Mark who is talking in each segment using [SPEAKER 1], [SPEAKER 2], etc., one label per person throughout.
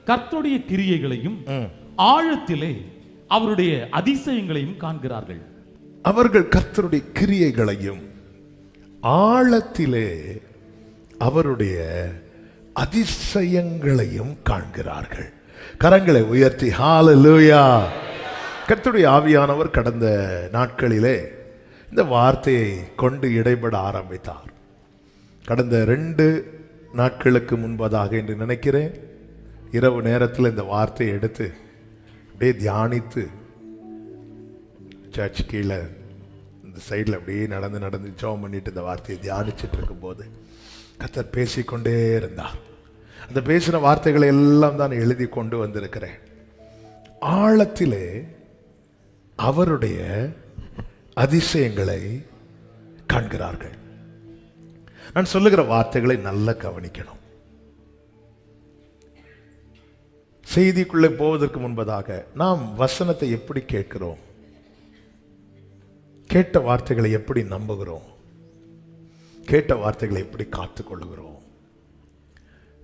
[SPEAKER 1] கர்த்தருடைய கிரியைகளையும் ஆழத்திலே அவருடைய அதிசயங்களையும் காண்கிறார்கள்.
[SPEAKER 2] அவர்கள் கர்த்தருடைய கிரியைகளையும் ஆழத்திலே அவருடைய அதிசயங்களையும் காண்கிறார்கள். கரங்களை உயர்த்தி ஹல்லேலூயா. கர்த்தருடைய ஆவியானவர் கடந்த நாட்களிலே இந்த வார்த்தையை கொண்டு இடைபட ஆரம்பித்தார். கடந்த 2 நாட்களுக்கு முன்பதாக என்று நினைக்கிறேன், இரவு நேரத்தில் இந்த வார்த்தையை எடுத்து அப்படியே தியானித்து சர்ச் கீழே இந்த சைடில் அப்படியே நடந்து ஜெபம் பண்ணிட்டு இந்த வார்த்தையை தியானிச்சுட்டு இருக்கும்போது கர்த்தர் பேசிக்கொண்டே இருந்தார். அந்த பேசின வார்த்தைகளை எல்லாம் தான் எழுதி கொண்டு வந்திருக்கிறேன். ஆழத்திலே அவருடைய அதிசயங்களை காண்கிறார்கள். நான் சொல்லுகிற வார்த்தைகளை நல்லா கவனிக்கணும். செய்திக்குள்ளே போவதற்கு முன்பதாக நாம் வசனத்தை எப்படி கேட்கிறோம், கேட்ட வார்த்தைகளை எப்படி நம்புகிறோம், கேட்ட வார்த்தைகளை எப்படி காத்துக்கொள்கிறோம்,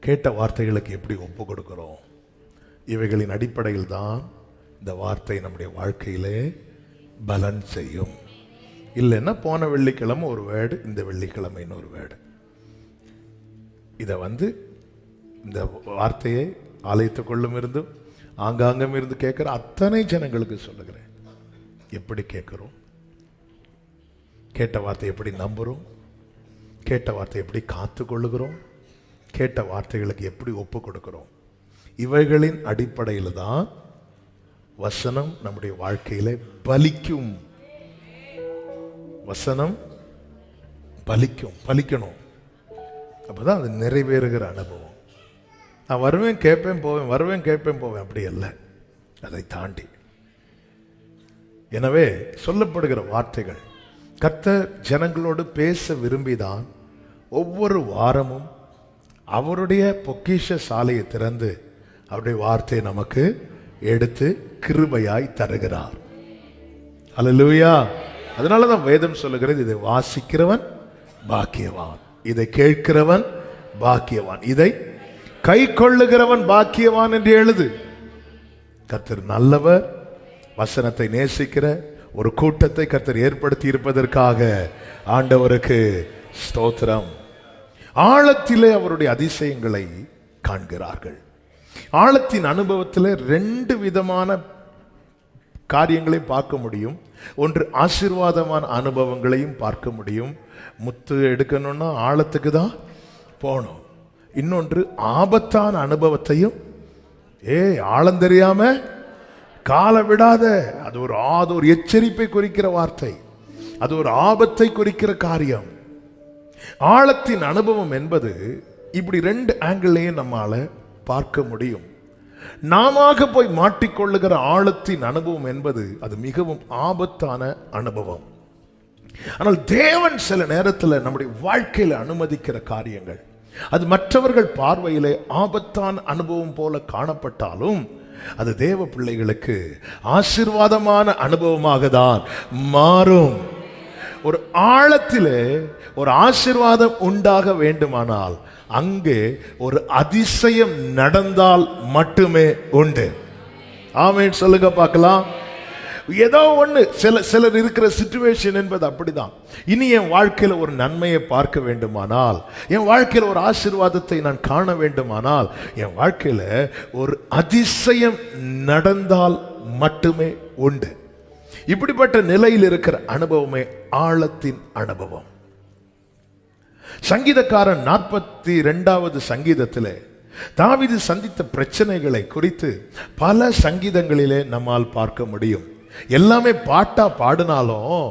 [SPEAKER 2] கேட்ட வார்த்தைகளுக்கு எப்படி ஒப்பு கொடுக்கிறோம், இவைகளின் அடிப்படையில் தான் இந்த வார்த்தை நம்முடைய வாழ்க்கையிலே பலன் செய்யும். இல்லைன்னா போன வெள்ளிக்கிழமை ஒரு வேர்டு, இந்த வெள்ளிக்கிழமை இன்னொரு வேர்டு. இதை இந்த வார்த்தையை ஆலயத்துக்குள்ளும் இருந்து ஆங்காங்கும் இருந்து கேட்கிற அத்தனை ஜனங்களுக்கு சொல்லுகிறேன். எப்படி கேட்கிறோம், கேட்ட வார்த்தை எப்படி நம்புகிறோம், கேட்ட வார்த்தை எப்படி காத்து கொள்ளுகிறோம், கேட்ட வார்த்தைகளுக்கு எப்படி ஒப்பு கொடுக்கிறோம், இவைகளின் அடிப்படையில் தான் வசனம் நம்முடைய வாழ்க்கையில பலிக்கும். வசனம் பலிக்கணும். அப்பதான் அது நிறைவேறுகிற அனுபவம். நான் வருவேன் கேட்பேன் போவேன், வருவேன் கேட்பேன் போவேன், அப்படி அல்ல, அதை தாண்டி. எனவே சொல்லப்படுகிற வார்த்தைகள் கர்த்தர் ஜனங்களோடு பேச விரும்பிதான் ஒவ்வொரு வாரமும் அவருடைய பொக்கிஷ சாலையை திறந்து அவருடைய வார்த்தையை நமக்கு எடுத்து கிருபையாய் தருகிறார். அல்லேலூயா. அதனாலதான் வேதம் சொல்லுகிறது, இதை வாசிக்கிறவன் பாக்கியவான், இதை கேட்கிறவன் பாக்கியவான், இதை கை கொள்ளுகிறவன் பாக்கியவான் என்று எழுது. கர்த்தர் நல்லவர். வசனத்தை நேசிக்கிற ஒரு கூட்டத்தை கர்த்தர் ஏற்படுத்தி இருப்பதற்காக ஆண்டவருக்கு ஸ்தோத்திரம். ஆழத்திலே அவருடைய அதிசயங்களை காண்கிறார்கள். ஆழத்தின் அனுபவத்தில் 2 விதமான காரியங்களை பார்க்க முடியும். ஒன்று ஆசீர்வாதமான அனுபவங்களையும் பார்க்க முடியும். முத்து எடுக்கணும்னா ஆழத்துக்கு தான் போகணும். இன்னொன்று ஆபத்தான அனுபவத்தையும் ஆழம் தெரியாம காலை விடாத. அது ஒரு எச்சரிப்பை குறிக்கிற வார்த்தை, அது ஒரு ஆபத்தை குறிக்கிற காரியம். ஆழத்தின் அனுபவம் என்பது இப்படி 2 ஆங்கிள்லையும் நம்மால பார்க்க முடியும். நாம போய் மாட்டிக்கொள்ளுகிற ஆழத்தின் அனுபவம் என்பது அது மிகவும் ஆபத்தான அனுபவம். ஆனால் தேவன் சில நேரத்தில் நம்முடைய வாழ்க்கையில அனுமதிக்கிற காரியங்கள் அது மற்றவர்கள் பார்வையிலே ஆபத்தான அனுபவம் போல காணப்பட்டாலும் அது தேவ பிள்ளைகளுக்கு ஆசீர்வாதமான அனுபவமாக தான் மாறும். ஒரு ஆழத்திலே ஒரு ஆசீர்வாதம் உண்டாக வேண்டுமானால் அங்கே ஒரு அதிசயம் நடந்தால் மட்டுமே உண்டு. ஆமென் சொல்லுங்க பார்க்கலாம். ஏதோ ஒன்று சிலர் இருக்கிற சிச்சுவேஷன் என்பது அப்படிதான். இனி என் வாழ்க்கையில் ஒரு நன்மையை பார்க்க வேண்டுமானால், என் வாழ்க்கையில் ஒரு ஆசீர்வாதத்தை நான் காண வேண்டுமானால், என் வாழ்க்கையில் ஒரு அதிசயம் நடந்தால் மட்டுமே உண்டு. இப்படிப்பட்ட நிலையில் இருக்கிற அனுபவமே ஆழத்தின் அனுபவம். சங்கீதக்காரன் 42வது சங்கீதத்திலே தாவீது சந்தித்த பிரச்சனைகளை குறித்து பல சங்கீதங்களிலே நம்மால் பார்க்க முடியும். எல்லாமே பாட்டா பாடினாலும்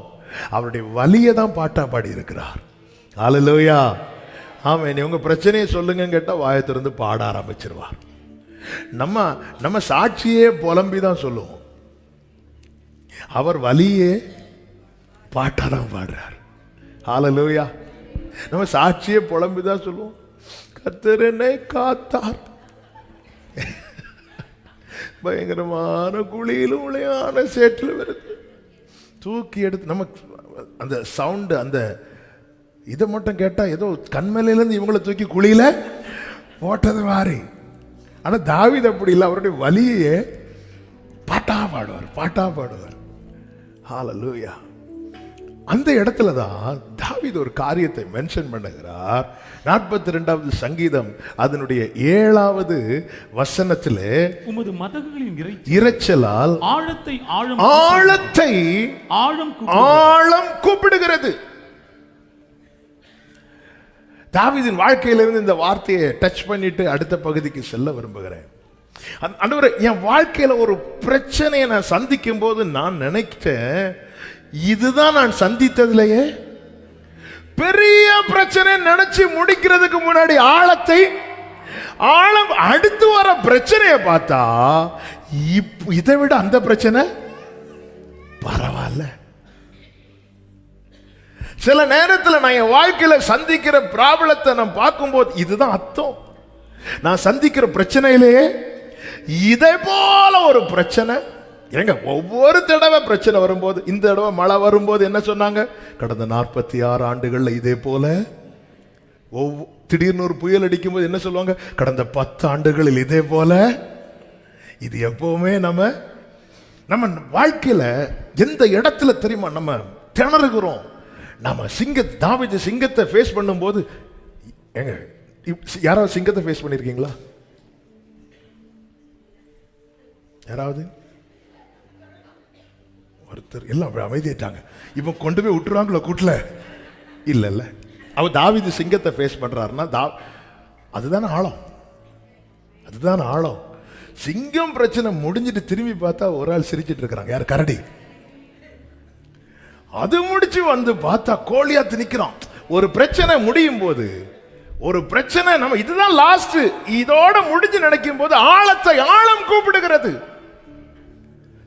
[SPEAKER 2] அவருடைய வலியை தான் பாட்டா பாடி இருக்கிறார். ஹல்லேலூயா. ஆமென். உங்க பிரச்சனையை சொல்லுங்க கேட்டா வாயை திறந்து பாட ஆரம்பிச்சிருவார். நம்ம சாட்சியே புலம்பி தான் சொல்லுவோம், அவர் வலியே பாட்டா தான் பாடுறார். ஹல்லேலூயா. நம்ம சாட்சியே புலம்பி தான் சொல்லுவோம், கர்த்தர் என்னை காத்தார், பயங்கரமான குழியிலும் உளையான சேற்றில் வருது, தூக்கி எடுத்து நமக்கு அந்த சவுண்டு, அந்த இதை மட்டும் கேட்டா ஏதோ கண்மலையிலேருந்து இவங்களை தூக்கி குழியில போட்டது மாதிரி. ஆனா தாவீது அப்படி இல்லை, அவருடைய வலியே பாட்டா பாடுவார். ஹல்லேலூயா. அந்த இடத்துல தான் தாவீது ஒரு காரியத்தை மென்ஷன் பண்ணுகிறார். 42வது சங்கீதம் அதனுடைய 7வது வசனத்திலே,
[SPEAKER 1] உமது மதகுகளின்
[SPEAKER 2] இரைச்சலால்
[SPEAKER 1] ஆழத்தை
[SPEAKER 2] ஆழம் கூப்பிடுகிறது. தாவீதின் வாழ்க்கையிலிருந்து இந்த வார்த்தையை டச் பண்ணிட்டு அடுத்த பகுதிக்கு செல்ல விரும்புகிறேன். ஆண்டவரே, என் வாழ்க்கையில ஒரு பிரச்சனையை நான் சந்திக்கும் போது நான் நினைச்சேன், இதுதான் நான் சந்தித்ததிலேயே பெரிய பிரச்சனை நினைச்சு முடிக்கிறதுக்கு முன்னாடி ஆழம் அடுத்து வர பிரச்சனையை பார்த்தா இதை விட அந்த பிரச்சனை பரவாயில்ல. சில நேரத்தில் நான் என் வாழ்க்கையில சந்திக்கிற ப்ராப்ளத்தை நான் பார்க்கும்போது இதுதான் அர்த்தம். நான் சந்திக்கிற பிரச்சனையிலேயே இதே போல ஒரு பிரச்சனை. ஏங்க, ஒவ்வொரு தடவை பிரச்சனை வரும்போது, இந்த தடவை மழை வரும்போது என்ன சொன்னாங்க? கடந்த 46 ஆண்டுகள்ல இதே போல. திடீர்னு ஒரு புயல் அடிக்கும் போது என்ன சொல்லுவாங்க? கடந்த 10 ஆண்டுகளில் இதே போல. இது எப்பவுமே நம்ம வாழ்க்கையில எந்த இடத்துல தெரியுமா நம்ம திணறுகிறோம்? நம்ம தாவீது சிங்கத்தை ஃபேஸ் பண்ணும்போது, ஏங்க யாராவது சிங்கத்தை ஃபேஸ் பண்ணிருக்கீங்களா? யாராவது? ஒருத்தர். எல்லாம் அமைதியாட்டாங்க. இவன் கொண்டு போய் விட்டுருவாங்களோ கூட்டல? இல்ல. அவர் தாவீது சிங்கத்தை ஃபேஸ் பண்றாருன்னா அதுதானே ஆழம். சிங்கம் பிரச்சனை முடிஞ்சிட்டு திரும்பி பார்த்தா ஒரு ஆள் சிரிச்சிட்டு இருக்கிறாங்க. யார்? கரடி. அது முடிச்சு வந்து பார்த்தா கோலியாத்து நிக்கிறான். ஒரு பிரச்சனை முடியும் போது, ஒரு பிரச்சனை நம்ம இதுதான் லாஸ்ட், இதோட முடிஞ்சு நினைக்கும் போது ஆழம் கூப்பிடுகிறது.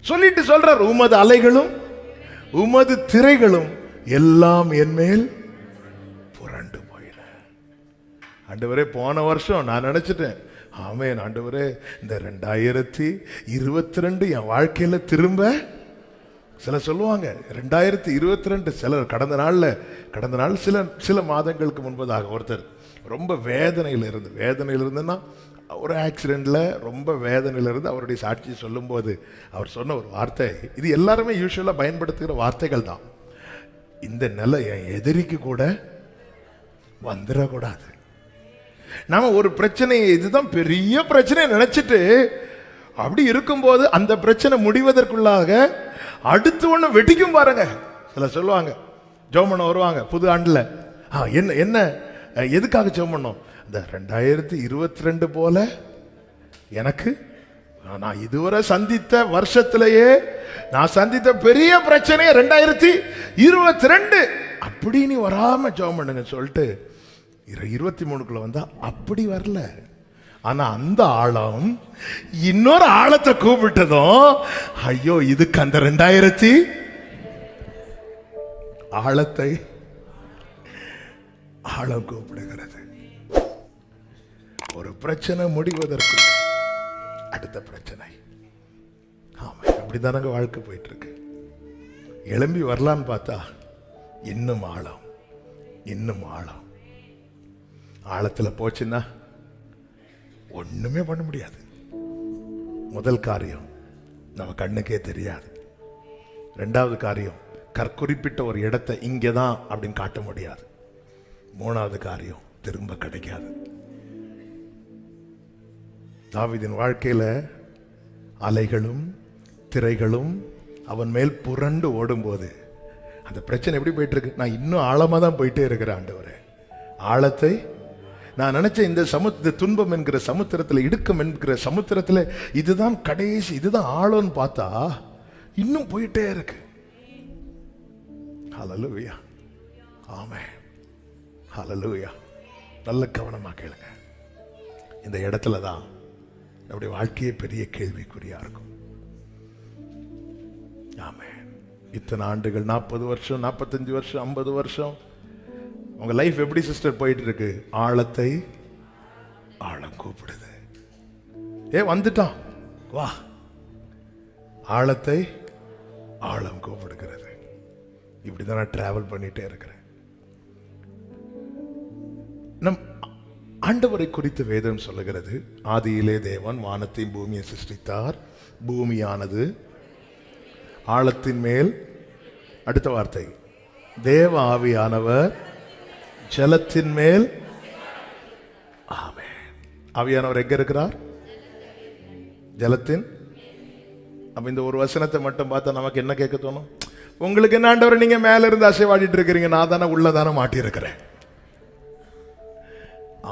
[SPEAKER 2] சொல்லிட்டு சொல்றார், உமது அலைகளும் உமது திரைகளும் எல்லாம் என் மேல் புரண்டு போயின. ஆண்டவரே, போன வருஷம் நான் நினைச்சிட்டேன், ஆமென் ஆண்டவரே, இந்த 2022 என் வாழ்க்கையில திரும்ப, சில சொல்லுவாங்க 2022, சிலர் கடந்த நாள் சில மாதங்களுக்கு முன்பதாக ஒருத்தர் ரொம்ப வேதனையில் இருந்துன்னா, ஒரு ஆக்சிடென்ட்ல ரொம்ப வேதனையில் இருந்து அவருடைய சாட்சி சொல்லும் போது அவர் சொன்ன ஒரு வார்த்தை, இது எல்லாருமே யூசுவலா பயன்படுத்துகிற வார்த்தைகள் தான். இந்த நிலை என் எதிரிக்கு கூட வந்துடக்கூடாது. நாம ஒரு பிரச்சனையை, இதுதான் பெரிய பிரச்சனை நினைச்சிட்டு அப்படி இருக்கும்போது அந்த பிரச்சனை முடிவதற்குள்ளாக அடுத்து ஒண்ணு வெட்டிக்கும் பாருங்க. சில சொல்லுவாங்க, ஜெபம் பண்ண வருவாங்க புது ஆண்டுல, என்ன எதுக்காக ஜெபம் பண்ணோம்? இந்த 2022 போல எனக்கு நான் இதுவரை சந்தித்த வருஷத்திலேயே நான் சந்தித்த பெரிய பிரச்சனையே 2022 அப்படி நீ வராம ஜெபம் பண்ணுங்க சொல்லிட்டு 23க்குள்ள வந்தா அப்படி வரல. ஆனா அந்த ஆழம் இன்னொரு ஆழத்தை கூப்பிட்டதும், ஐயோ இதுக்கு அந்த 2000 ஆழத்தை ஆழம் கூப்பிடுகிறது. ஒரு பிரச்சனை முடிவதற்கு அடுத்த பிரச்சனை. ஆமா, அப்படிதானங்க வாழ்க்கை போயிட்டு இருக்கு. எழும்பி வரலான்னு பார்த்தா இன்னும் ஆழம். ஆழத்துல போச்சுன்னா ஒண்ணுமே பண்ண முடியாது. முதல் காரியம் நம்ம கண்ணுக்கே தெரியாது. 2வது காரியம், குறிப்பிட்ட ஒரு இடத்தை இங்கதான் அப்படின்னு காட்ட முடியாது. 3வது காரியம், திரும்ப கிடைக்காது. தாவீதின் வாழ்க்கையில அலைகளும் திரைகளும் அவன் மேல் புரண்டு ஓடும்போது அந்த பிரச்சனை எப்படி போயிட்டு இருக்கு? நான் இன்னும் ஆழமா தான் போயிட்டே இருக்கிறேன் ஆண்டவரே. ஆழத்தை நான் நினைச்சேன், இந்த துன்பம் என்கிற சமுத்திரத்தில், இடுக்கம் என்கிற சமுத்திரத்தில் இதுதான் கடைசி, இதுதான் ஆழம்னு பார்த்தா இன்னும் போயிட்டே இருக்கு. ஹல்லேலூயா, ஆமென், ஹல்லேலூயா. நல்ல கவனமா கேளுங்க. இந்த இடத்துல தான் நம்முடைய வாழ்க்கையே பெரிய கேள்விக்குறியா இருக்கும். ஆமென். இத்தனை ஆண்டுகள், 40 வருஷம், 45 வருஷம், 50 வருஷம் உங்க லைஃப் எப்படி சிஸ்டர் போயிட்டு இருக்கு? ஆழம் கூப்பிடுது. வந்துட்டான், வா. ஆழத்தை ஆழம் கூப்பிடுகிறது. இப்படிதான் நான் டிராவல் பண்ணிட்டே இருக்கிறேன். ஆண்டவரை குறித்து வேதம் சொல்லுகிறது, ஆதியிலே தேவன் வானத்தையும் பூமியை சிருஷ்டித்தார். பூமியானது ஆழத்தின் மேல், அடுத்த வார்த்தை, தேவ ஆவியானவர் ஜலத்தின் மேல். ஆமென். ஆவியானவர் எங்க இருக்கிறார்? ஜலத்தின். அப்ப இந்த ஒரு வசனத்தை மட்டும் பார்த்தா நமக்கு என்ன கேட்க தோணும்? உங்களுக்கு என்ன ஆண்டவர், நீங்க மேல இருந்து அசைவாடிட்டு இருக்கிறீங்க, நான் தானே உள்ளதானே மாட்டி இருக்கிறேன்.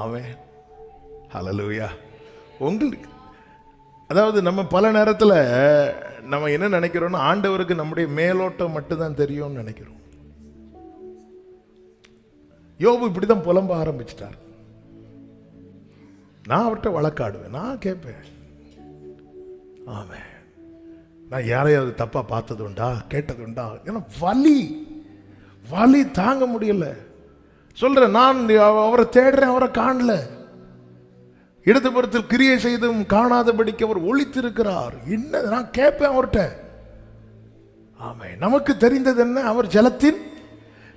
[SPEAKER 2] ஆமென். ஹல்லேலூயா. உங்களுக்கு அதாவது நம்ம பல நேரத்தில் நம்ம என்ன நினைக்கிறோம்னா, ஆண்டவருக்கு நம்முடைய மேலோட்டம் மட்டும்தான் தெரியும்னு நினைக்கிறோம். யோபு இப்படிதான் புலம்ப ஆரம்பிச்சிட்டார். நான் அவர்கிட்ட வழக்காடுவேன், நான் கேட்பேன். ஆமென். நான் யாரையாவது தப்பா பார்த்ததுண்டா, கேட்டதுண்டா? ஏன்னா வலி தாங்க முடியல. சொல்றேன், நான் அவரை தேடுறேன், அவரை காணல. இடதுபுறத்தில் கிரியை செய்தும் காணாதபடிக்கு அவர் ஒளித்திருக்கிறார். என்ன நான் கேட்பேன் அவர்கிட்ட. ஆமென். நமக்கு தெரிந்தது என்ன? அவர் ஜலத்தின்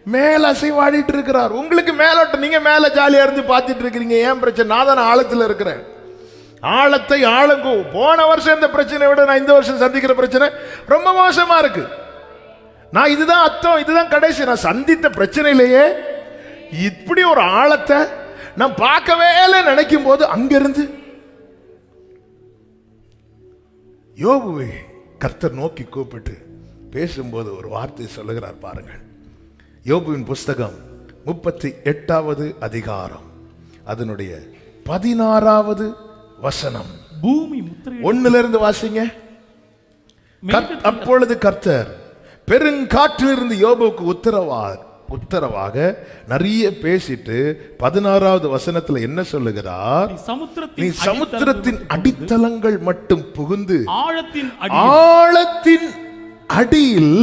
[SPEAKER 2] மேல அசைவாடிட்டு இருக்கிறார். உங்களுக்கு மேலோட்டம், நீங்க மேல ஜாலியா இருந்து பார்த்துட்டு இருக்கிறீங்க. ஏன் பிரச்சனை? நான் தானே ஆழத்தில் இருக்கிறேன். ஆழத்தை ஆழங்கோ. போன வருஷம் இந்த பிரச்சனை விட நான் இந்த வருஷம் சந்திக்கிற பிரச்சனை ரொம்ப மோசமா இருக்கு. நான் இதுதான் அர்த்தம், இதுதான் கடைசி. நான் சந்தித்த பிரச்சனையிலேயே இப்படி ஒரு ஆழத்தை நான் பார்க்கவே நினைக்கும் போது அங்கிருந்து யோபுவை கர்த்தர் நோக்கி கூப்பிட்டு பேசும்போது ஒரு வார்த்தை சொல்லுகிறார் பாருங்கள். யோபுவின் புஸ்தகம் 38வது அதிகாரம் அதனுடைய 16வது வசனம்.
[SPEAKER 1] பூமி முத்திரை
[SPEAKER 2] 1 வாசிங்க. அப்பொழுது கர்த்தர் பெருங்காற்றிலிருந்து யோபுவுக்கு உத்தரவாக நிறைய பேசிட்டு 16வது வசனத்துல என்ன சொல்லுகிறார்? நீ சமுத்திரத்தின் அடித்தளங்கள் மட்டும் புகுந்து ஆழத்தின் அடியில்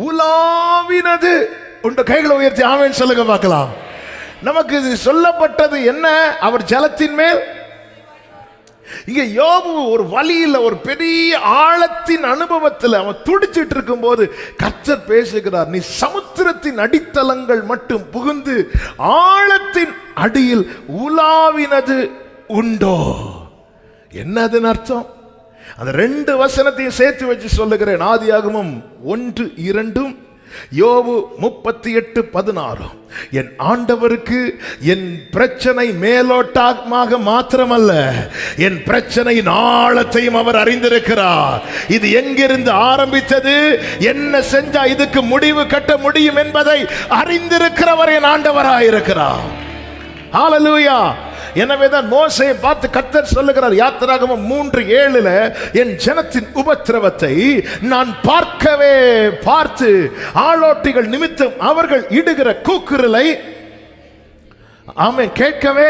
[SPEAKER 2] உலாவினது உண்ட. கைகளை உயர்த்தி ஆமென் சொல்லுங்க பார்க்கலாம். நமக்கு இது சொல்லப்பட்டது என்ன? அவர் ஜலத்தின் மேல். இங்க யோபு ஒரு வழியில், ஒரு பெரிய ஆழத்தின் அனுபவத்தில் அவன் துடிச்சிட்டு இருக்கும் போது கர்த்தர் பேசுகிறார், நீ சமுத்திரத்தின் அடித்தளங்கள் மட்டும் புகுந்து ஆழத்தின் அடியில் உலாவினது உண்டோ? என்னது அர்த்தம்? அந்த 2 வசனத்தையும் சேர்த்து வச்சு சொல்லுகிறேன். ஆதியாகமம் 1:2, யோபு 38:16. என் ஆண்டவருக்கு என் பிரச்சனை மேலோட்டமாக மாத்திரமல்ல, என் பிரச்சனையின் ஆழத்தையும் அவர் அறிந்திருக்கிறார். இது எங்கிருந்து ஆரம்பித்தது, என்ன செஞ்சா இதுக்கு முடிவு கட்ட முடியும் என்பதை அறிந்திருக்கிறவர் என் ஆண்டவராயிருக்கிறார். ஹல்லேலூயா. எனவேதான் மோசேயை பார்த்து கர்த்தர் சொல்லுகிறார் யாத்திராகமம் 3:7, என் ஜனத்தின் உபத்திரவத்தை நான் பார்த்து ஆளோட்டிகள் நிமித்தம் அவர்கள் இடுகிற கூக்குரலை ஆமென் கேட்கவே.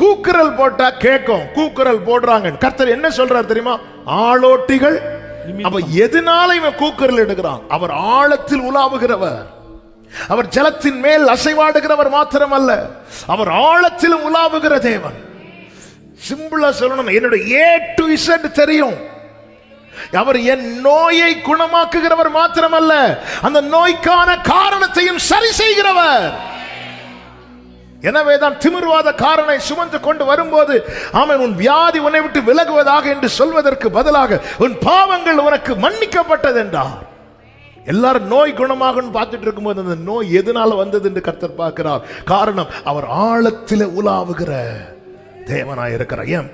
[SPEAKER 2] கூக்குரல் போட்டா கேட்கும். கூக்குரல் போடுறாங்க. கர்த்தர் என்ன சொல்றார் தெரியுமா? ஆளோட்டிகள். அப்ப எதனால இவன் கூக்குரல் இடுகிறான்? அவர் ஆழத்தில் உலாவுகிறவர். அவர் ஜலத்தின் மேல் அசைவாடுகிறவர் மாத்திரமல்ல, அவர் ஆழத்திலும் உலாவுகிற தேவன். சிம்பிளா சொல்லணும், என்னோட A to Z தெரியும். அவர் என் நோயை குணமாக்குகிறவர் மாத்திரமல்ல, அந்த நோய்க்கான காரணத்தையும் சரி செய்கிறவர். எனவேதான் திமிர்வாத காரனை சுமந்து கொண்டு வரும்போது ஆமென், உன் வியாதி உன்னை விட்டு விலகுவதாக என்று சொல்வதற்கு பதிலாக உன் பாவங்கள் உனக்கு மன்னிக்கப்பட்டது என்றார். எல்லாரும் நோய் குணமாகும் பார்த்துட்டு இருக்கும்போது அந்த நோய் எதனால வந்தது என்று கர்த்தர் பார்க்கிறார். காரணம், அவர் ஆழத்தில் உலாவுகிற தேவனாய் இருக்கிறார். ஏன்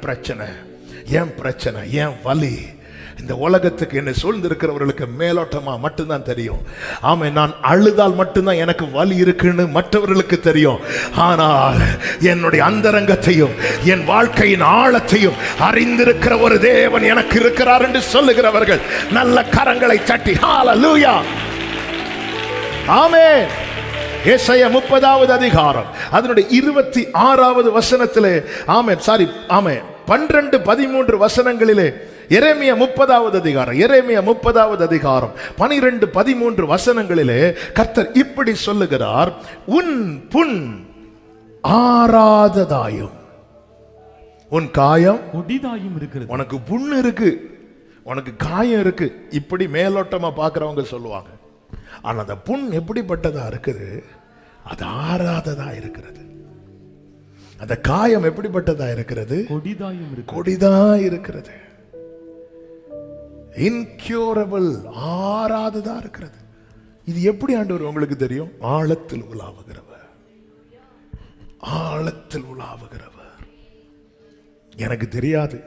[SPEAKER 2] பிரச்சனை, ஏன் வலி? இந்த உலகத்துக்கு என்னை சூழ்ந்திருக்கிறவர்களுக்கு மேலோட்டமா மட்டும்தான் தெரியும். ஆமா, நான் அழுதால் மட்டும்தான் எனக்கு வலி இருக்குன்னு மற்றவர்களுக்கு தெரியும். ஆனால் என்னுடைய அந்தரங்கத்தையும் என் வாழ்க்கையின் ஆழத்தையும் அறிந்திருக்கிற ஒரு தேவன் எனக்கு இருக்கிறார் என்று சொல்லுகிறவர்கள் நல்ல கரங்களை தட்டி ஹல்லேலூயா. ஆமென். ஏசாயா 30வது அதிகாரம் அதனுடைய 26வது வசனத்திலே ஆமென் 12, 13 வசனங்களிலே எரேமியா 30வது அதிகாரம் 12, 13 வசனங்களிலே கர்த்தர் இப்படி சொல்லுகிறார், உன் புண் ஆறாததாயும் உன் காயம்
[SPEAKER 1] கொடிதாயும் இருக்கிறது.
[SPEAKER 2] உனக்கு புண் இருக்கு, உனக்கு காயம் இருக்கு, இப்படி மேலோட்டமா பார்க்கிறவங்க சொல்லுவாங்க. ஆனா அந்த புண் எப்படிப்பட்டதா இருக்குது? அது ஆறாததா இருக்கிறது. அந்த காயம் எப்படிப்பட்டதா இருக்கிறது?
[SPEAKER 1] கொடிதாயும் இருக்கு.
[SPEAKER 2] கொடிதா இருக்கிறது. இன்க்யூரபிள், ஆறாததா இருக்கிறது. இது எப்படி ஆண்டவர் உங்களுக்கு தெரியும்? ஆழத்தில் உலாவுகிறவர், ஆழத்தில் உலாவுகிறவர். எனக்கு தெரியாது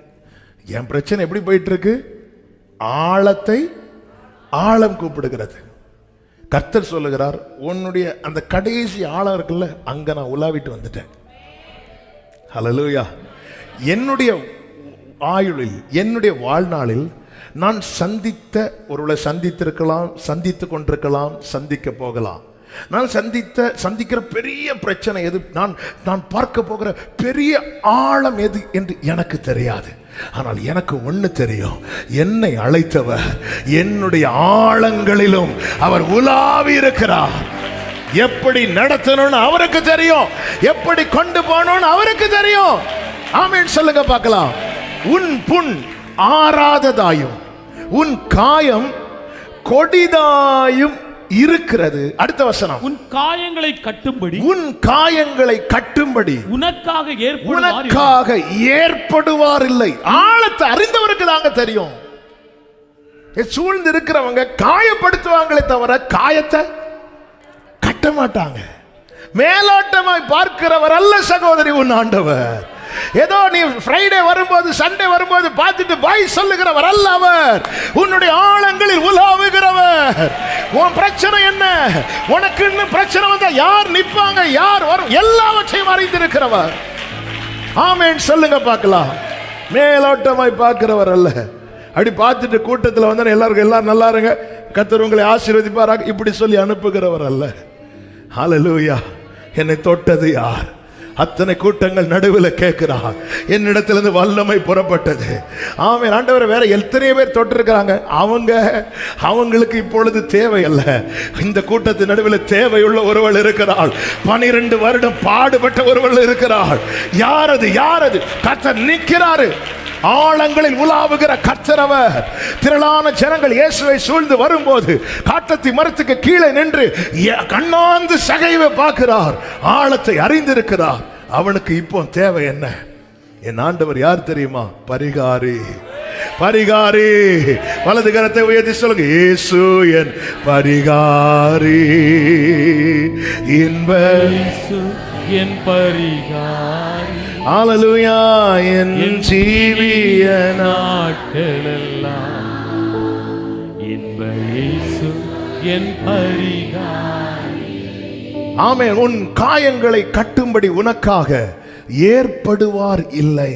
[SPEAKER 2] என் பிரச்சனை எப்படி போயிட்டு இருக்கு. ஆழத்தை ஆழம் கூப்பிடுகிறது. கர்த்தர் சொல்லுகிறார், உன்னுடைய அந்த கடைசி ஆழம் இருக்குல்ல, அங்க நான் உலாவிட்டு வந்துட்டேன். ஹல்லேலூயா. என்னுடைய ஆயுளில், என்னுடைய வாழ்நாளில் நான் ஒருவேளை சந்தித்திருக்கலாம், சந்தித்து கொண்டிருக்கலாம், சந்திக்க போகலாம். நான் சந்திக்கிற பெரிய பிரச்சனை எது, நான் பார்க்க போகிற பெரிய ஆழம் எது என்று எனக்கு தெரியாது. ஆனால் எனக்கு ஒண்ணு தெரியும், என்னை அழைத்தவர் என்னுடைய ஆழங்களிலும் அவர் உலாவி இருக்கிறார். எப்படி நடத்தணும்னு அவருக்கு தெரியும், எப்படி கொண்டு போகணும்னு அவருக்கு தெரியும். ஆமென் சொல்லுங்க பார்க்கலாம். உன் புண் ஆறாததாயும் உன் காயம் கொடிதாயும் இருக்கிறது. அடுத்த வசனம்,
[SPEAKER 1] உன் காயங்களை கட்டும்படி,
[SPEAKER 2] உன் காயங்களை கட்டும்படி
[SPEAKER 1] உனக்காக
[SPEAKER 2] ஏற்படுவார் இல்லை. ஆழத்தை அறிந்தவருக்கு தாங்க தெரியும். சூழ்ந்து இருக்கிறவங்க காயப்படுத்துவாங்களே தவிர காயத்தை கட்ட மாட்டாங்க. மேலோட்டமாய் பார்க்கிறவர் அல்ல சகோதரி உன் ஆண்டவர். ஏதோ நீ ஃப்ரைடே வரும்போது, சண்டே வரும்போது பார்த்துட்டு பாய் சொல்லுகிறவர் அல்ல அவர். உன்னுடைய ஆழங்களில் உலாவுகிறவர். உன் பிரச்சனை என்ன, உனக்கு இன்னும் பிரச்சனை வந்தா யார் நிற்பாங்க, யார் வரும், எல்லாவற்றையும் அறிந்திருக்கிறவர். ஆமென் சொல்லுங்க பார்க்கலாம். மேலோட்டமாய் பார்க்கிறவர் அல்ல. அப்படி பார்த்துட்டு கூட்டத்தில் வந்தா எல்லாரும் நல்லா இருங்க, கர்த்தர் உங்களை ஆசீர்வதிப்பாராக இப்படி சொல்லி அனுப்புகிறவர் அல்ல. ஹல்லேலூயா. என்னை தொட்டது யார்? அத்தனை கூட்டங்கள் நடுவில் கேட்கிறார், என்னிடத்திலிருந்து வல்லமை புறப்பட்டது. ஆமென் ஆண்டவரே. வேற எத்தனை பேர் தொட்டிருக்கிறாங்க, அவங்களுக்கு இப்பொழுது தேவையல்ல. இந்த கூட்டத்தின் நடுவில் தேவையுள்ள ஒருவள் இருக்கிறாள். 12 வருடம் பாடுபட்ட ஒருவள் இருக்கிறாள். யாரது? கர்த்தர் நிற்கிறாரு. ஆழங்களில் உலாவுகிற கர்த்தரவர். திரளான ஜனங்கள் இயேசுவை சூழ்ந்து வரும்போது காட்டத்தி மரத்துக்கு கீழே நின்று கண்ணாந்து சகைவை பார்க்கிறார். ஆழத்தை அறிந்திருக்கிறார். அவனுக்கு இப்போ தேவை என்ன? என் ஆண்டவர் யார் தெரியுமா? பரிகாரி. வலது கரத்தை உயர்த்தி சொல்லுங்க, இயேசு என் பரிகாரி,
[SPEAKER 1] என் பரிகாரி.
[SPEAKER 2] ஹல்லேலூயா. என் ஜீவிய
[SPEAKER 1] நாட்களெல்லாம் இயேசு என் பரிகாரி.
[SPEAKER 2] ஆமென். உன் காயங்களை கட்டும்படி உனக்காக ஏற்படுவார் இல்லை.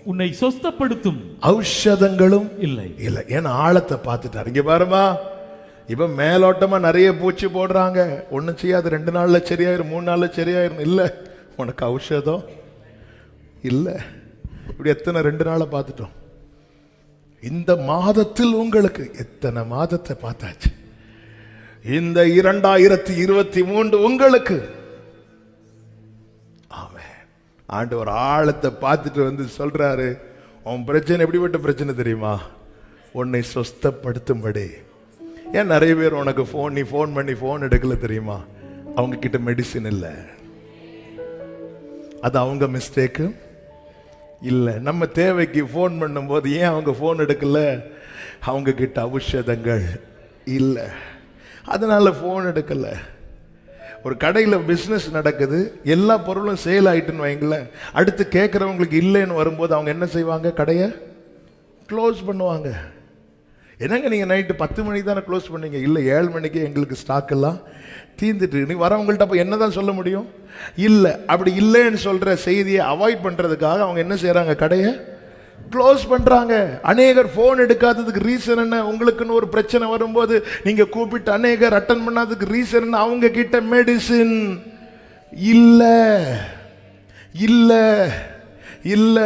[SPEAKER 1] உன்னை சொஸ்தப்படுத்தும்
[SPEAKER 2] ஔஷதங்களும்
[SPEAKER 1] இல்லை.
[SPEAKER 2] ஏன்னா ஆழத்தை பார்த்துட்டார். இங்க பாருமா, இப்ப மேலோட்டமா நிறைய பூச்சி போடுறாங்க, ஒன்னும் செய்யாது, 2 நாள்ல சரியாயிரும், 3 நாள்ல சரியாயிரும். இல்ல, உனக்கு ஔஷதம் இல்ல. இப்படி எத்தனை 2 நாளை பார்த்துட்டோம். இந்த மாதத்தில் உங்களுக்கு எத்தனை மாதத்தை பார்த்தாச்சு. இந்த 2023 உங்களுக்கு. ஆமென். ஆண்டவர் ஆழத்தை பார்த்துட்டு வந்து சொல்றாரு, உன் பிரச்சனை எப்படிப்பட்ட பிரச்சனை தெரியுமா? உன்னை சொஸ்தப்படுத்தும்படி. ஏன் நிறைய பேர் உனக்கு நீ ஃபோன் பண்ணி ஃபோன் எடுக்கல தெரியுமா? அவங்க கிட்ட மெடிசின் இல்லை, அது அவங்க மிஸ்டேக்கு இல்லை. நம்ம தேவைக்கு ஃபோன் பண்ணும்போது ஏன் அவங்க ஃபோன் எடுக்கல? அவங்க கிட்ட ஔஷதங்கள் இல்லை, அதனால ஃபோன் எடுக்கல. ஒரு கடையில் பிஸ்னஸ் நடக்குது, எல்லா பொருளும் சேல் ஆயிட்டுன்னு வைங்களேன், அடுத்து கேட்குறவங்களுக்கு இல்லைன்னு வரும்போது அவங்க என்ன செய்வாங்க? கடையை க்ளோஸ் பண்ணுவாங்க. என்னங்க நீங்கள் நைட்டு 10 மணிக்கு தானே க்ளோஸ் பண்ணீங்க? இல்லை, 7 மணிக்கு எங்களுக்கு ஸ்டாக் எல்லாம் தீர்ந்துட்டு. நீ வரவங்கள்ட்ட அப்போ என்ன தான் சொல்ல முடியும்? இல்லை. அப்படி இல்லைன்னு சொல்கிற செய்தியை அவாய்ட் பண்ணுறதுக்காக அவங்க என்ன செய்கிறாங்க? கடையை க்ளோஸ் பண்ணுறாங்க. அநேகர் ஃபோன் எடுக்காததுக்கு ரீசன் என்ன? உங்களுக்குன்னு ஒரு பிரச்சனை வரும்போது நீங்கள் கூப்பிட்டு அநேகர் அட்டன் பண்ணாததுக்கு ரீசன் என்ன? அவங்க கிட்ட மெடிசின் இல்லை. இல்ல.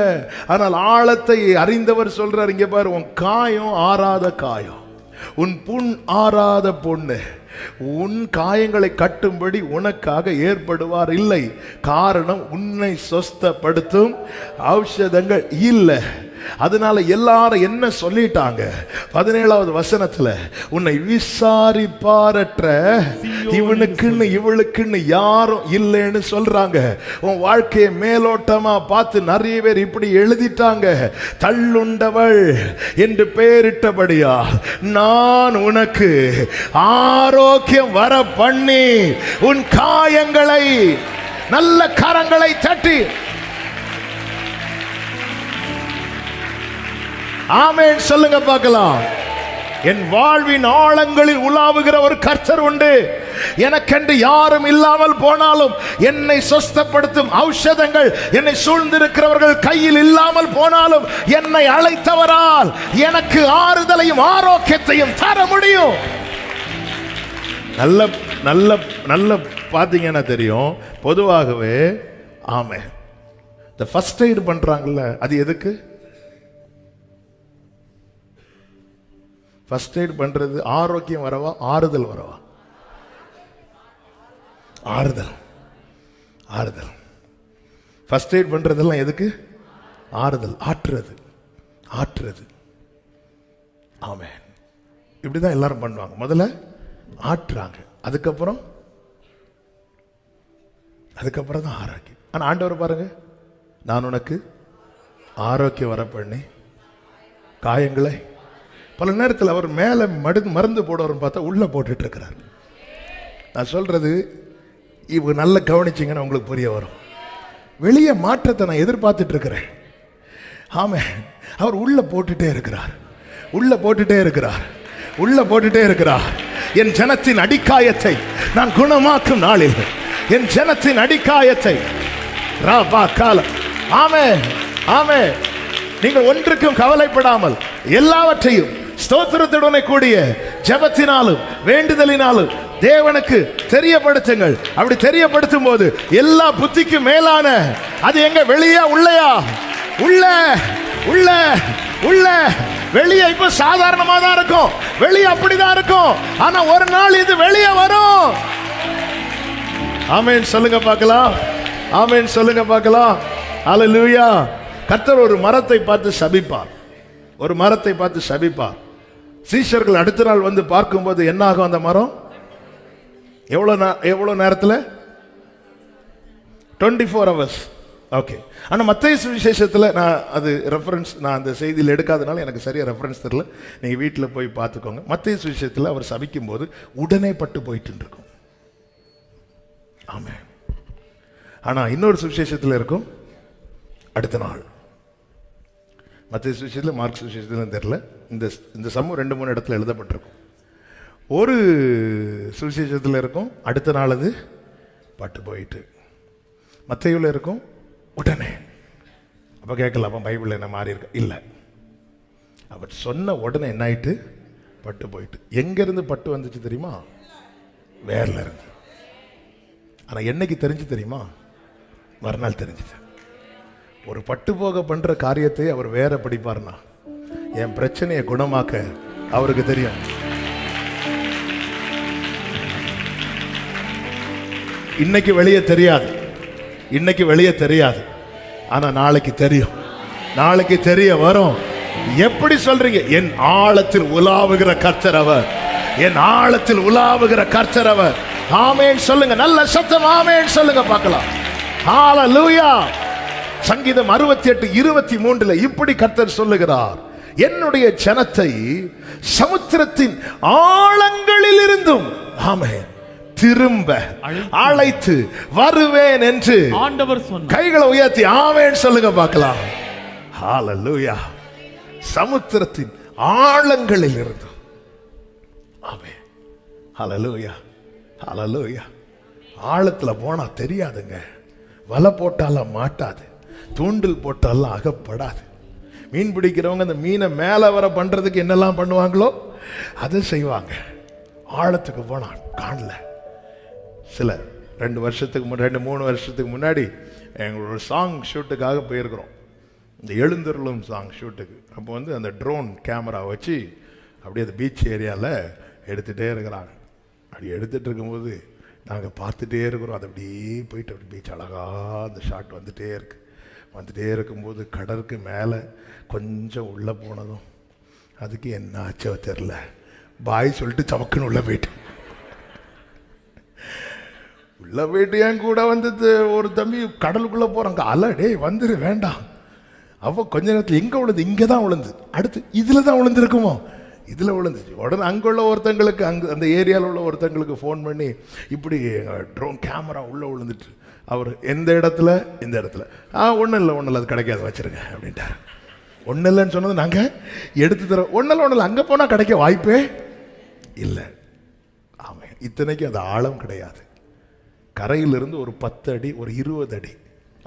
[SPEAKER 2] ஆனால் ஆழத்தை அறிந்தவர் சொல்றார், இங்க பாரு, உன் காயம் ஆறாத காயம், உன் புண் ஆறாத பொண்ணு, உன் காயங்களை கட்டும்படி உனக்காக ஏற்படுவார் இல்லை. காரணம், உன்னை சொஸ்தப்படுத்தும் ஔஷதங்கள் இல்லை. அதனால எல்லாரும் என்ன சொல்லிட்டாங்க? 17வது வசனத்துல, உன்னை விசாரிப்பாரற்ற இவனுக்குன்னு இவளுக்குன்னு யாரும் இல்லைன்னு சொல்றாங்க. உன் வாழ்க்கையை மேலோட்டமா பார்த்து நிறைய பேர் இப்படி எழுதிட்டாங்க. தள்ளுண்டவள் என்று பெயரிட்டபடியா நான் உனக்கு ஆரோக்கியம் வர பண்ணி உன் காயங்களை நல்ல கரங்களை தட்டி ஆமென் சொல்லுங்க பார்க்கலாம். என் வாழ்வின் ஆழங்களில் உலாவுகிற ஒரு கர்த்தர் உண்டு. எனக்கென்று யாரும் இல்லாமல் போனாலும் என்னை சொஸ்தப்படுத்தும் ஔஷதங்கள் என்னை சூழ்ந்திருக்கிறவர்கள் கையில் இல்லாமல் போனாலும் என்னை அழைத்தவரால் எனக்கு ஆறுதலையும் ஆரோக்கியத்தையும் தர முடியும். நல்ல நல்ல நல்ல பார்த்தீங்கன்னா தெரியும். பொதுவாகவே ஆமே இந்த ஃபர்ஸ்ட் எய்டு பண்றாங்கல்ல, அது எதுக்கு? ஃபர்ஸ்ட் எய்ட் பண்றது ஆரோக்கியம் வரவா, ஆறுதல் வரவா? ஆறுதல். ஆறுதல். ஃபர்ஸ்ட் எய்ட் பண்றதெல்லாம் எதுக்கு? ஆறுதல், ஆற்றுறது, ஆற்றுறது. ஆமென். இப்படிதான் எல்லாரும் பண்ணுவாங்க. முதல்ல ஆற்றுறாங்க, அதுக்கப்புறம் தான் ஆரோக்கியம். ஆனா ஆண்டவர் பாருங்க, நான் உனக்கு ஆரோக்கியம் வர பண்ணி காயங்களை, பல நேரத்தில் அவர் மேல மருந்து போடுவார்னு பார்த்தா உள்ள போட்டுட்டு இருக்கிறார். நான் சொல்றது இவ நல்ல கவனிச்சிங்கன்னா உங்களுக்கு புரிய வரும். வெளியே மாற்றத்தை நான் எதிர்பார்த்துட்டு இருக்கிறேன். ஆமே, அவர் உள்ள போட்டுட்டே இருக்கிறார், உள்ள போட்டுட்டே இருக்கிறார், உள்ள போட்டுட்டே இருக்கிறார். என் ஜனத்தின் அடிக்காயத்தை நான் குணமாக்கும் நாளில், என் ஜனத்தின் அடிக்காயத்தை ராபா காலம். ஆமே ஆமே. நீங்கள் ஒன்றுக்கும் கவலைப்படாமல் எல்லாவற்றையும் ஸ்தோத்திரத்துடனே கூடிய ஜெபத்தினாலும் வேண்டுதலினாலும் தேவனுக்கு தெரியப்படுத்துங்கள். அப்படி தெரியப்படுத்தும் போது எல்லா புத்திக்கும் மேலான அது எங்க? வெளியா உள்ளயா? உள்ள உள்ள உள்ள. வெளியே இப்ப சாதாரணமா தான் இருக்கும், வெளியே அப்படிதான் இருக்கும். ஆனா ஒரு நாள் இது வெளியே வரும். ஆமென் சொல்லுங்க பார்க்கலாம். ஆமென் சொல்லுங்க பார்க்கலாம். அல்லேலூயா. கர்த்தர் ஒரு மரத்தை பார்த்து சபிப்பார், ஒரு மரத்தை பார்த்து சபிப்பார். சீஷர்கள் அடுத்த நாள் வந்து பார்க்கும்போது என்ன ஆகும்? அந்த மரம் எவ்வளவு நேரத்தில்? 24 hours. ஓகே. ஆனால் மத்தேயு சுவிசேஷத்தில் நான் அது ரெஃபரன்ஸ், நான் அந்த செய்தியில் எடுக்காதனால எனக்கு சரியா ரெஃபரன்ஸ் தெரியல. நீங்கள் வீட்டில் போய் பார்த்துக்கோங்க. மத்தேயு சுவிசேஷத்தில் அவர் சபிக்கும் போது உடனே பட்டு போயிட்டு இருக்கும். ஆமென். ஆனால் இன்னொரு சுவிசேஷத்தில் இருக்கும் அடுத்த நாள். மத்திய சுவிசேஷத்தில், மார்க் சுவிசேஷத்தில் தெரியல. இந்த சமூகம் 2-3 இடத்துல எழுதப்பட்டிருக்கும். ஒரு சுவிசேஷத்தில் இருக்கும் அடுத்த நாள் அது பட்டு போயிட்டு, மத்தேயுவில் இருக்கும் உடனே. அப்போ கேட்கலாம், அப்போ பைபிள் என்ன மாறி இருக்கு? இல்லை, அவர் சொன்ன உடனே என்ன ஆயிட்டு? பட்டு போயிட்டு. எங்கேருந்து பட்டு வந்துச்சு தெரியுமா? வேர்ல இருந்து. ஆனால் என்னைக்கு தெரிஞ்சு தெரியுமா? மறுநாள் தெரிஞ்சுது. ஒரு பட்டு போக பண்ற காரியத்தை அவர் வேற படிப்பார்னா என் பிரச்சனையை குணமாக்க அவருக்கு தெரியும். இன்னைக்கு வெளியே தெரியாது, இன்னைக்கு வெளியே தெரியாது, ஆனா நாளைக்கு தெரியும், நாளைக்கு தெரிய வரும். எப்படி சொல்றீங்க? என் ஆழத்தில் உலாவுகிற கர்த்தர் அவர், என் ஆழத்தில் உலாவுகிற கர்த்தர் அவர். ஆமென் சொல்லுங்க, நல்ல சத்தம் ஆமென் சொல்லுங்க பார்க்கலாம். ஹalleluya. சங்கீதம் 68:23 இப்படி கர்த்தர் சொல்லுகிறார், என்னுடைய ஜனத்தை சமுத்திரத்தின் ஆழங்களில் இருந்தும் ஆமென் திரும்ப அழைத்து வருவேன் என்று
[SPEAKER 1] ஆண்டவர் சொன்னார்.
[SPEAKER 2] கைகளை உயர்த்தி ஆமென் சொல்லுங்க பார்க்கலாம். ஹalleluya. சமுத்திரத்தின் ஆழங்களில் இருந்தும் ஆமென். ஹalleluya. ஹalleluya. ஆழத்துல போனா தெரியாதுங்க, வலை போட்டாலும் மாட்டாது, தூண்டில் போட்டாலும் அகப்படாது. மீன் பிடிக்கிறவங்க அந்த மீனை மேலே வர பண்றதுக்கு என்னெல்லாம் பண்ணுவாங்களோ அதை செய்வாங்க. ஆழத்துக்கு போனா காணல. சில 2 வருஷத்துக்கு 2-3 வருஷத்துக்கு முன்னாடி எங்களோட சாங் ஷூட்டுக்காக போயிருக்கிறோம், இந்த எழுந்தருளும் சாங் ஷூட்டுக்கு. அப்போ வந்து அந்த ட்ரோன் கேமரா வச்சு அப்படியே அந்த பீச் ஏரியாவில் எடுத்துகிட்டே இருக்கிறாங்க. அப்படி எடுத்துகிட்டு இருக்கும்போது நாங்கள் பார்த்துட்டே இருக்கிறோம். அது அப்படியே போயிட்டு அப்படி பீச் அழகாக அந்த ஷாட் வந்துகிட்டே இருக்கு. வந்துட்டே இருக்கும்போது கடலுக்கு மேலே கொஞ்சம் உள்ளே போனதும் அதுக்கு என்ன ஆச்சோ தெரில, பாய் சொல்லிட்டு சமக்குன்னு உள்ளே போயிட்டு என் கூட வந்தது ஒரு தம்பி கடலுக்குள்ளே போகிறாங்க. அலடே வந்துரு வேண்டாம். அவ கொஞ்ச நேரத்தில் எங்கே விழுந்து, இங்கே தான் விழுந்து, அடுத்து இதில் தான் விழுந்துருக்குமோ, இதில் விழுந்துச்சு. உடனே அங்குள்ள ஒருத்தங்களுக்கு, அந்த ஏரியாவில் உள்ள ஒருத்தங்களுக்கு ஃபோன் பண்ணி இப்படி ட்ரோன் கேமரா உள்ளே விழுந்துட்டு, அவர் எந்த இடத்துல, இந்த இடத்துல, ஒன்றும் இல்லை அது கிடைக்காது வச்சுருங்க அப்படின்ட்டார். ஒன்றும் இல்லைன்னு சொன்னது நாங்கள் எடுத்து தரோம். ஒன்றும் இல்லை அங்கே போனால் கிடைக்க வாய்ப்பே இல்லை. ஆமாம், இத்தனைக்கு அது ஆழம் கிடையாது. கரையிலிருந்து ஒரு 10 அடி, ஒரு 20 அடி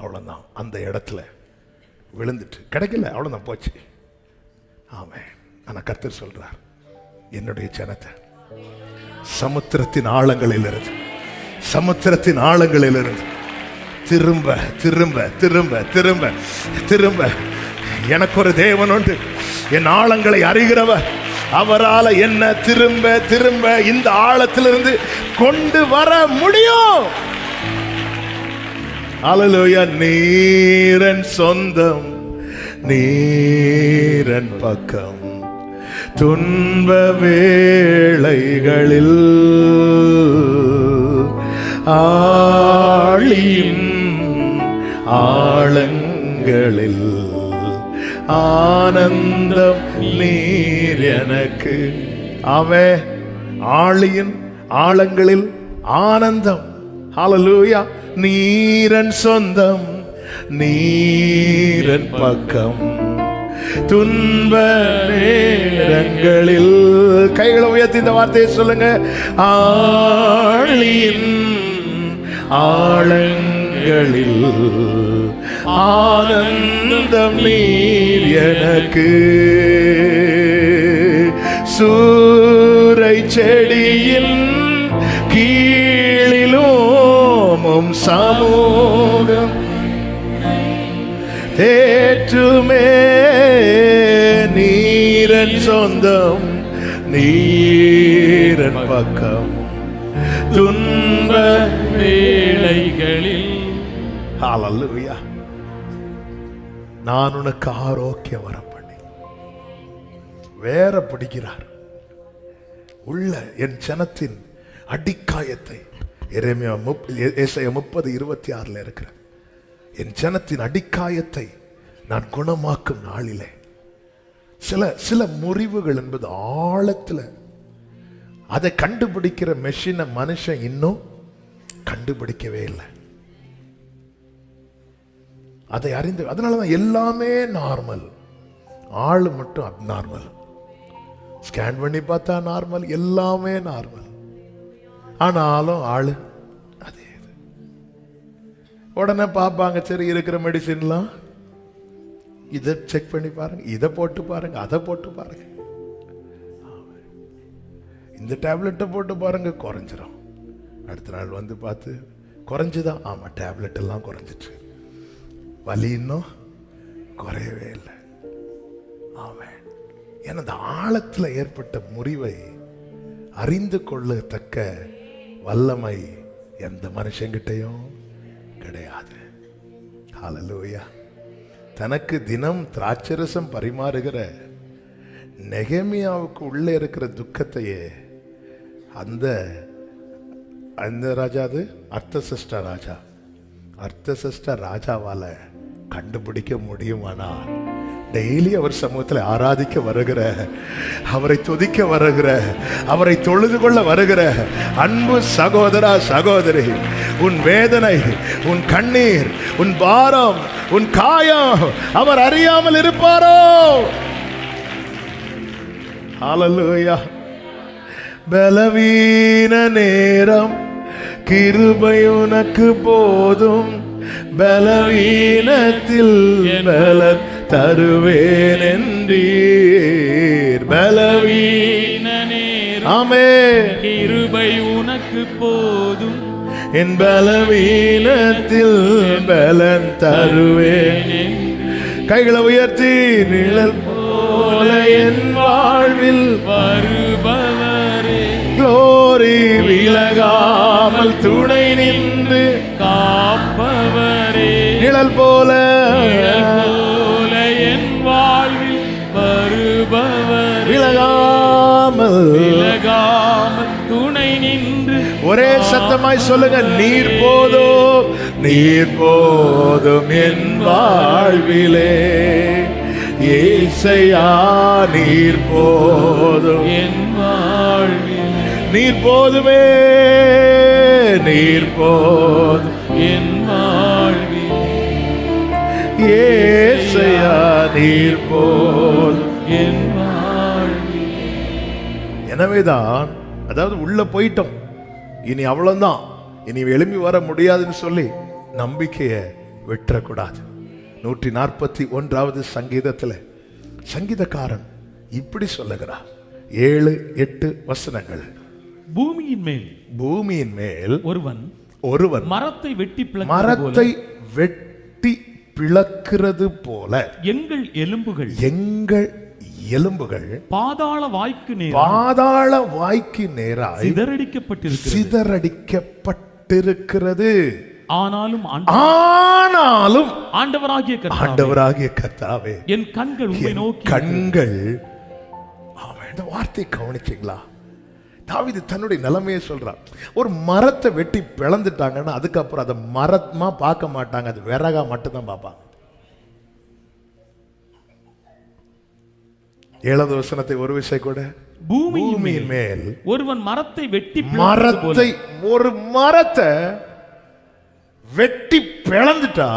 [SPEAKER 2] அவ்வளோதான் அந்த இடத்துல விழுந்துட்டு கிடைக்கல, அவ்வளோதான் போச்சு. ஆமாம், ஆனால் கர்த்தர் சொல்றார், என்னுடைய ஜனத்தை சமுத்திரத்தின் ஆழங்களிலிருந்து திரும்ப திரும்ப திரும்ப திரும்ப திரும்ப எனக்கு ஒரு தேவன் உண்டு, என் ஆழங்களை அறிகிறவர், அவரால் என்ன திரும்ப திரும்ப இந்த ஆழத்திலிருந்து கொண்டு வர முடியும். அல்லேலூயா. நீரன் சொந்தம், நீரன் பக்கம், துன்ப வேளைகளில் ஆழியின் ஆழங்களில் ஆனந்தம் நீர் எனக்கு. அவன் ஆழியின் ஆழங்களில் ஆனந்தம். ஹல்லேலூயா. நீரன் சொந்தம், நீரன் பக்கம், துன்ப நேரங்களில். கைகளை உயர்த்தி இந்த வார்த்தையை சொல்லுங்க. ஆழியின் ஆழங்களில் ஆனந்தம் நீர் எனக்கு. சூரை செடியின் கீழிலும் சமூகம் தேற்றுமே. நீரன் சொந்தம், நீரன் பக்கம், துன்ப வேளைகளில். ஹல்லேலூயா. நான் உனக்கு ஆரோக்கிய வரம் பண்ணி வேற பிடிக்கிறார் உள்ள என் ஜனத்தின் அடிக்காயத்தை. எரேமியா 30:26 இருக்கிற என் ஜனத்தின் அடிக்காயத்தை நான் குணமாக்கும் நாளிலே. சில முறிவுகள் என்பது ஆழத்தில், அதை கண்டுபிடிக்கிற மெஷினை மனுஷன் இன்னும் கண்டுபிடிக்கவே இல்லை. அதை அறிந்து, அதனாலதான் எல்லாமே நார்மல், ஆளு மட்டும் அப்நார்மல். ஸ்கேன் பண்ணி பார்த்தா நார்மல், எல்லாமே நார்மல், ஆனாலும் ஆளு அதே. உடனே பார்ப்பாங்க, சரி இருக்கிற மெடிசின்லாம் இதை செக் பண்ணி பாருங்க, இதை போட்டு பாருங்க, அதை போட்டு பாருங்க, இந்த டேப்லெட்டை போட்டு பாருங்க, குறைஞ்சிரும். அடுத்த நாள் வந்து பார்த்து குறைஞ்சுதான். ஆமா, டேப்லெட் எல்லாம் குறைஞ்சிட்டு, வலி இன்னும் குறையவே இல்லை. ஆமாம். ஏன்னா அந்த ஆழத்தில் ஏற்பட்ட முறிவை அறிந்து கொள்ளத்தக்க வல்லமை எந்த மனுஷங்கிட்டையும் கிடையாது. ஹல்லேலூயா. தனக்கு தினம் திராட்சரசம் பரிமாறுகிற நெகேமியாவுக்கு உள்ளே இருக்கிற துக்கத்தையே அந்த ராஜா, அது அர்த்தசஷ்ட ராஜா, அர்த்தசஷ்ட ராஜாவால கண்டுபிடிக்க முடியுமானா, டெய்லி அவர் சமூகத்தில் ஆராதிக்க வருகிற, அவரை துதிக்க வருகிற, அவரை தொழுது கொள்ள வருகிற அன்பு சகோதரா சகோதரி, உன் வேதனை, உன் கண்ணீர், உன் பாரம், உன் காயம் அவர் அறியாமல் இருப்பாரோ? ஹல்லேலூயா. பலவீன நேரம் கிருபை உனக்கு போதும், பலவீனத்தில் பலன் தருவேன் என்றீர். பலவீன நேரம், ஆமென்,
[SPEAKER 1] கிருபை உனக்கு போதும்,
[SPEAKER 2] என் பலவீனத்தில் பலன் தருவேன். கைகளை உயர்த்தி, நிழல் போல என் வாழ்வில் வருபவரே, க்ளோரி, விலகாமல் துணை நின்று
[SPEAKER 1] காப்பவரே,
[SPEAKER 2] நிழல் போல
[SPEAKER 1] விலகாமல்
[SPEAKER 2] விலகாமல்
[SPEAKER 1] துணை நின்று
[SPEAKER 2] ஒரே சத்தமாய் சொல்லுங்க, நீர் போதும் என் வாழ்விலே. ஏசையா நீர் போதும்
[SPEAKER 1] என் வாழ்வில்
[SPEAKER 2] நீர் போதுமே, நீர் போதும்
[SPEAKER 1] என் வாழ்வில்
[SPEAKER 2] ஏசையா நீர் போதும்.
[SPEAKER 1] என் வாழ்வில்.
[SPEAKER 2] எனவேதான், அதாவது உள்ள போயிட்டோம், இனி அவ்வளவுதான், இனி எழும்பி வர முடியாதுன்னு சொல்லி நம்பிக்கையை விட்டுறக்கூடாது. 141வது சங்கீதத்தில் சங்கீதக்காரன் இப்படி சொல்லுகிறார், 7-8 வசனங்கள். பூமியின் மேல் ஒருவன் மரத்தை வெட்டி பிளக்கிறது போல எங்கள் எலும்புகள் பாதாள வாய்க்கு நேராய் சிதறடிக்கப்பட்டிருக்கிறது. ஆனாலும் ஆண்டவராகிய கர்த்தாவே, என் கண்கள் உம்மை நோக்கி. கண்கள், இந்த வார்த்தை கவனிச்சீங்களா? தாவீது தன்னுடைய நிலைமையை சொல்றான். ஒரு மரத்தை வெட்டி பிளந்துட்டாங்கன்னா அதுக்கப்புறம் அதை மரமா பார்க்க மாட்டாங்க, அது விறகா மட்டும்தான் பார்ப்பாங்க. 7வது வசனத்தை ஒரு விஷயம் கூட, பூமியின் மேல் ஒருவன் மரத்தை வெட்டி பிளந்துட்டா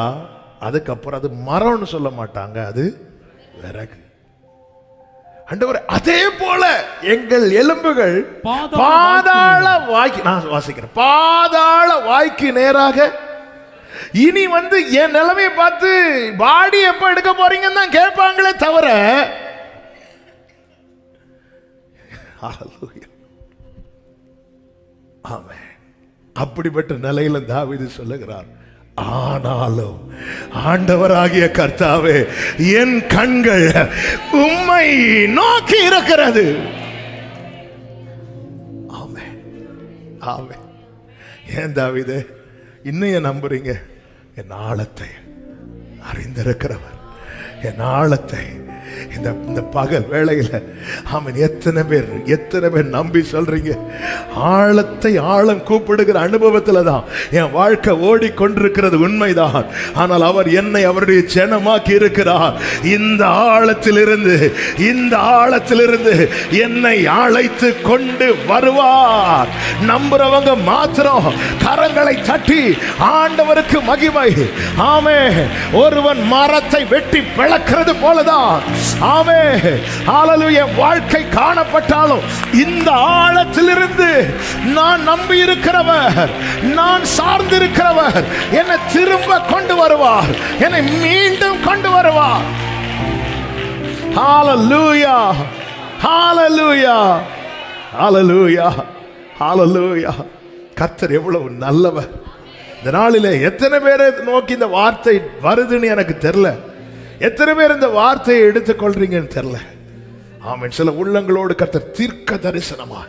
[SPEAKER 2] அதுக்கப்புறம் அது மரம்னு சொல்ல மாட்டாங்க, அது விறகு. ஆண்டவரே, அதே போல எங்கள் எலும்புகள் பாதாள வாய்க்கு, நான் வாசிக்கிறேன், பாதாள வாய்க்கு நேராக. இனி என் நிலைமையை பார்த்து பாடி எப்ப எடுக்க போறீங்கன்னு தான் கேட்பாங்களே தவிர, ஆமென், அப்படிப்பட்ட நிலையில தாவீது சொல்லுகிறார், ஆனாலும் ஆண்டவராகிய கர்த்தாவே, என் கண்கள் உம்மை நோக்கி இருக்கிறது. ஆமென், ஆமென். ஏன் தாவீதே இன்னும் ஏன் நம்புறீங்க? என் ஆழத்தை அறிந்திருக்கிறவர், என் ஆழத்தை இந்த பகல் வேளையில ஆமென், எத்தனை பேர் நம்பி சொல்றீங்க? ஆழத்தை ஆழம் கூப்பிடுகிற அனுபவத்துல தான் என் வாழ்க்கை ஓடிக்கொண்டிருக்கிறது, உண்மைதான். ஆனால் அவர் என்னை அவருடைய ஜனமாக்கி இருக்கிறார். இந்த ஆழத்திலிருந்து என்னை அழைத்து கொண்டு வருவார். நம்புறவங்க மாத்திரம் கரங்களை தட்டி ஆண்டவருக்கு மகிமை. ஆமென். ஒருவன் மரத்தை வெட்டி பிளக்கிறது போலதான், ஆமென், ஹல்லேலூயா, வாழ்க்கை காணப்பட்டாலும் இந்த ஆழத்திலிருந்து நான் நம்பி இருக்கிறவர், நான் சார்ந்திருக்கிறவர் என்னை திரும்ப கொண்டு வருவார், என்னை மீண்டும் கொண்டு வருவார். ஹல்லேலூயா, ஹல்லேலூயா, ஹல்லேலூயா, ஹல்லேலூயா. கர்த்தர் எவ்வளவு நல்லவர். இந்த நாளிலே எத்தனை பேரை நோக்கி இந்த வார்த்தை வருதுன்னு எனக்கு தெரியல. எத்தனை பேர் இந்த வார்த்தையை எடுத்துக்கொள்றீங்கன்னு தெரியல. ஆமென். சில உள்ளங்களோடு கர்த்தர் தீர்க்க தரிசனமா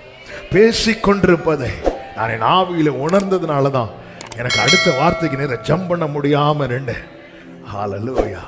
[SPEAKER 2] பேசிக்கொண்டிருப்பதை நான் என் ஆவியில உணர்ந்ததுனாலதான் எனக்கு அடுத்த வார்த்தைக்கு நேரம் ஜம்ப் பண்ண முடியாம நின்று. ஹல்லேலூயா.